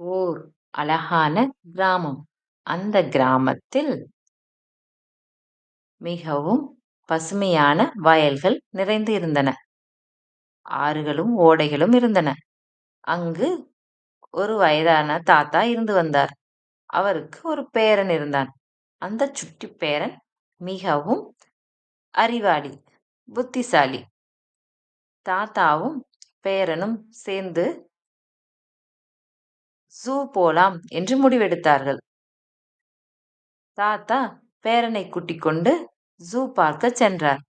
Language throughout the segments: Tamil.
ஓர் அழகான கிராமம். அந்த கிராமத்தில் மிகவும் பசுமையான வயல்கள் நிறைந்து இருந்தன. ஆறுகளும், ஓடைகளும் இருந்தன. அங்கு ஒரு வயதான தாத்தா இருந்து வந்தார். அவருக்கு ஒரு பேரன் இருந்தான். அந்த சுட்டி பேரன் மிகவும் அறிவாளி, புத்திசாலி. தாத்தாவும் பேரனும் சேர்ந்து ஜூ போலாம் என்று முடிவெடுத்தார்கள். தாத்தா பேரனை கூட்டிக் கொண்டு ஜூ பார்க்க சென்றார்.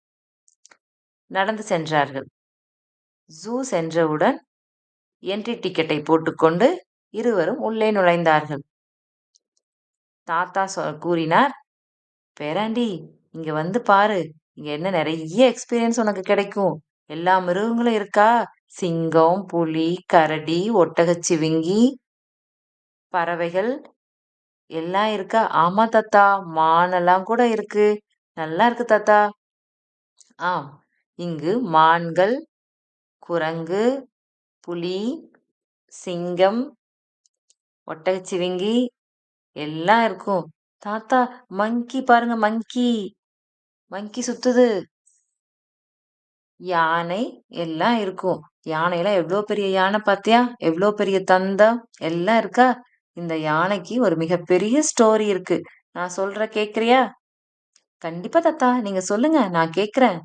நடந்து சென்றார்கள். ஜூ சென்றவுடன் என்ட்ரி டிக்கெட்டை போட்டுக்கொண்டு இருவரும் உள்ளே நுழைந்தார்கள். தாத்தா கூறினார், பேராண்டி, இங்க வந்து பாரு. இங்க என்ன நிறைய எக்ஸ்பீரியன்ஸ் உனக்கு கிடைக்கும். எல்லா மிருகங்களும் இருக்கா. சிங்கம், புலி, கரடி, ஒட்டகச்சிவிங்கி, பறவைகள் எல்லாம் இருக்கா. ஆமா தாத்தா, மானெல்லாம் கூட இருக்கு. நல்லா இருக்கு தாத்தா. ஆம், இங்கு மான்கள், குரங்கு, புலி, சிங்கம், ஒட்டகச்சிவிங்கி எல்லாம் இருக்கும். தாத்தா, மங்கி பாருங்க, மங்கி மங்கி சுத்துது. யானை எல்லாம் இருக்கும். யானையெல்லாம் எவ்வளோ பெரிய யானை பாத்தியா? எவ்வளோ பெரிய தந்தம் எல்லாம் இருக்கா. இந்த யானைக்கு ஒரு மிகப்பெரிய ஸ்டோரி இருக்கு. நான் சொல்ற கேக்குறியா? கண்டிப்பா தாத்தா, நீங்க சொல்லுங்க, நான் கேக்குறேன்.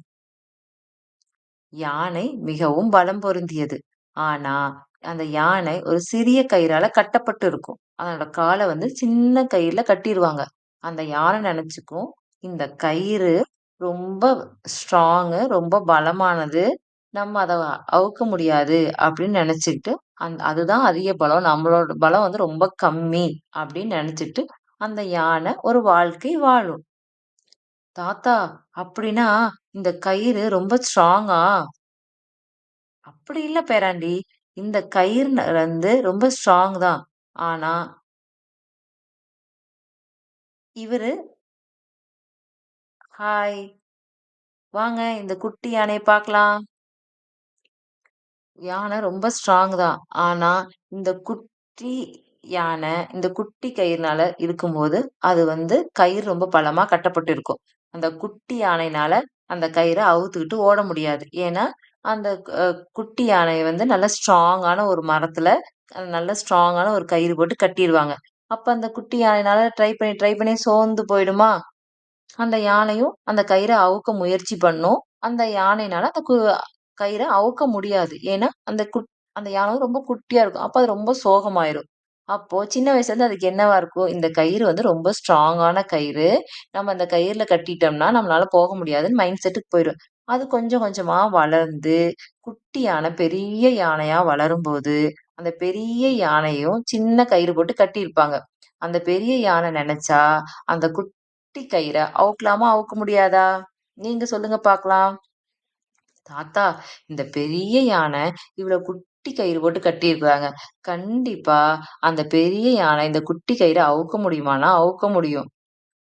யானை மிகவும் பலம் பொருந்தியது. ஆனா, அந்த யானை ஒரு சிறிய கயிறால கட்டப்பட்டு இருக்கும். அதனோட கால வந்து சின்ன கயிறுல கட்டிருவாங்க. அந்த யானை நெனச்சுக்கும், இந்த கயிறு ரொம்ப ஸ்ட்ராங்கு, ரொம்ப பலமானது. நம்ம அத அவுக்க முடியாது அப்படின்னு நெனச்சுக்கிட்டு, அதுதான் அதிக பலம். நம்மளோட பலம் வந்து ரொம்ப கம்மி அப்படின்னு நெனச்சுட்டு, அந்த யானை ஒரு வாழ்க்கை வாழும். தாத்தா, அப்படின்னா இந்த கயிறு ரொம்ப ஸ்ட்ராங்கா? அப்படி இல்ல பேராண்டி. இந்த கயிறு வந்து ரொம்ப ஸ்ட்ராங் தான். ஆனா, இவரு ஹாய், வாங்க இந்த குட்டி யானைய பார்க்கலாம். யானை ரொம்ப ஸ்ட்ராங் தான். ஆனா, இந்த குட்டி யானை, இந்த குட்டி கயிறுனால இருக்கும்போது, அது வந்து கயிறு ரொம்ப பலமா கட்டப்பட்டு இருக்கும். அந்த குட்டி யானைனால அந்த கயிற அவுத்துக்கிட்டு ஓட முடியாது. ஏன்னா, அந்த குட்டி யானைய வந்து நல்ல ஸ்ட்ராங்கான ஒரு மரத்துல, நல்ல ஸ்ட்ராங்கான ஒரு கயிறு போட்டு கட்டிருவாங்க. அப்ப அந்த குட்டி யானைனால ட்ரை பண்ணி சோர்ந்து போயிடுமா? அந்த யானையும் அந்த கயிற அவுக்க முயற்சி பண்ணும். அந்த யானைனால அந்த கயிற அவுக்க முடியாது. ஏன்னா, அந்த யானை வந்து ரொம்ப குட்டியா இருக்கும். அப்ப அது ரொம்ப சோகமாயிரும். அப்போ சின்ன வயசுலேருந்து அதுக்கு என்னவா இருக்கும்? இந்த கயிறு வந்து ரொம்ப ஸ்ட்ராங்கான கயிறு. நம்ம அந்த கயிறுல கட்டிட்டோம்னா, நம்மளால போக முடியாதுன்னு மைண்ட் செட்டுக்கு போயிரும். அது கொஞ்சம் கொஞ்சமா வளர்ந்து, குட்டி யானை பெரிய யானையா வளரும்போது, அந்த பெரிய யானையும் சின்ன கயிறு போட்டு கட்டியிருப்பாங்க. அந்த பெரிய யானை நெனச்சா, அந்த குட்டி கயிற அவுக்கலாமா? அவுக்க முடியாதா? நீங்க சொல்லுங்க பாக்கலாம். தாத்தா, இந்த பெரிய யானை இவ்வளவு குட்டி கயிறு போட்டு கட்டியிருக்காங்க. கண்டிப்பா அந்த பெரிய யானை இந்த குட்டி கயிற அவுக்க முடியுமான்னா, அவுக்க முடியும்.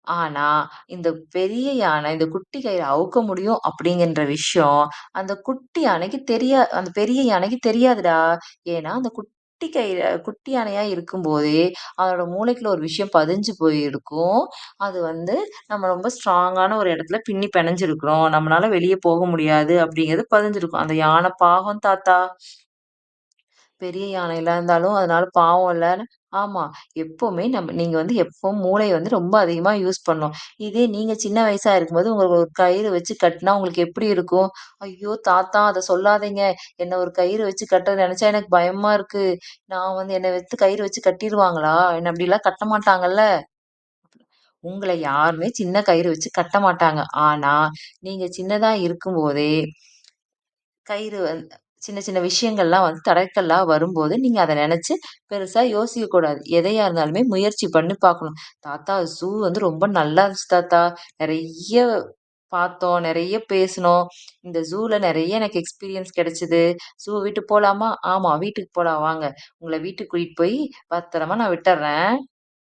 ஆனா, இந்த பெரிய யானை இந்த குட்டி கயிற அவுக்க முடியும் அப்படிங்கின்ற விஷயம், அந்த பெரிய யானைக்கு தெரியாதுடா. ஏன்னா, அந்த குட்டி யானையா இருக்கும்போதே, அதோட மூளைக்குள்ள ஒரு விஷயம் பதிஞ்சு போயிருக்கும். அது வந்து நம்ம ரொம்ப ஸ்ட்ராங்கான ஒரு இடத்துல பின்னி பிணைஞ்சிருக்கிறோம். நம்மளால வெளிய போக முடியாது அப்படிங்கிறது பதிஞ்சிருக்கும். அந்த யானை பாவம் தாத்தா. பெரிய யானைலாம் இருந்தாலும் அதனால பாவம் இல்லன்னு. ஆமா. எப்பவுமே நீங்க வந்து எப்பவும் மூளைய வந்து ரொம்ப அதிகமா யூஸ் பண்ணணும். இதே நீங்க சின்ன வயசா இருக்கும்போது உங்களுக்கு ஒரு கயிறு வச்சு கட்டுனா உங்களுக்கு எப்படி இருக்கும்? ஐயோ! தாத்தா, அத சொல்லாதீங்க. என்ன ஒரு கயிறு வச்சு கட்டுறத நெனச்சா எனக்கு பயமா இருக்கு. நான் வந்து என்ன வச்சு கயிறு வச்சு கட்டிருவாங்களா? என்ன அப்படிலாம் கட்ட மாட்டாங்கல்ல? உங்கள யாருமே சின்ன கயிறு வச்சு கட்ட மாட்டாங்க. ஆனா, நீங்க சின்னதா இருக்கும்போதே கயிறு சின்ன சின்ன விஷயங்கள்லாம் வந்து தடக்கலா வரும்போது, நீங்க அத நெனச்சு பெருசா யோசிக்கக் கூடாது. எதையா இருந்தாலுமே முயற்சி பண்ணி பார்க்கணும். தாத்தா, ஜூ வந்து ரொம்ப நல்லா இருந்துச்சு தாத்தா. நெறைய பார்த்தோம், நெறைய பேசுனோம். இந்த ஜூல நெறைய எனக்கு எக்ஸ்பீரியன்ஸ் கிடைச்சது. ஜூ வீட்டுக்கு போலாமா? ஆமா, வீட்டுக்கு போலாம் வாங்க. உங்கள வீட்டுக்கு கூட்டிட்டு போய் பத்திரமா நான் விட்டர்றேன்.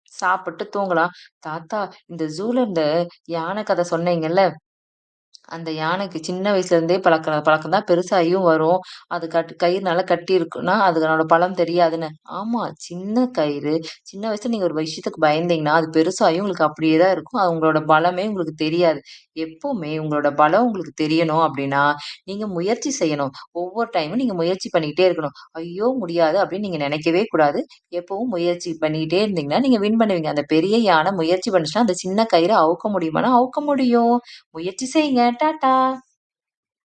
சாப்பிட்டு தூங்கலாம். தாத்தா, இந்த ஜூல இந்த யானை கதை சொன்னீங்கல்ல, அந்த யானைக்கு சின்ன வயசுல இருந்தே பழக்குன பழக்கம் தான் பெருசாயும் வரும். அது கயிறு நல்லா கட்டியிருக்குன்னா, அதனோட பலம் தெரியாதுன்னு. ஆமா, சின்ன கயிறு, சின்ன வயசுல நீங்க ஒரு விஷயத்துக்கு பயந்தீங்கன்னா, அது பெருசாயும் உங்களுக்கு அப்படியே தான் இருக்கும். அது உங்களோட பலமே உங்களுக்கு தெரியாது. எப்பவுமே உங்களோட பலம் உங்களுக்கு தெரியணும் அப்படின்னா, நீங்க முயற்சி செய்யணும். ஒவ்வொரு டைமும் நீங்க முயற்சி பண்ணிக்கிட்டே இருக்கணும். ஐயோ! முடியாது அப்படின்னு நீங்க நினைக்கவே கூடாது. எப்பவும் முயற்சி பண்ணிக்கிட்டே இருந்தீங்கன்னா, நீங்க வின் பண்ணுவீங்க. அந்த பெரிய யானை முயற்சி பண்ணுச்சுன்னா, அந்த சின்ன கயிற அவுக்க முடியுமான்னா, அவுக்க முடியும். முயற்சி செய்யுங்க. டாட்டா.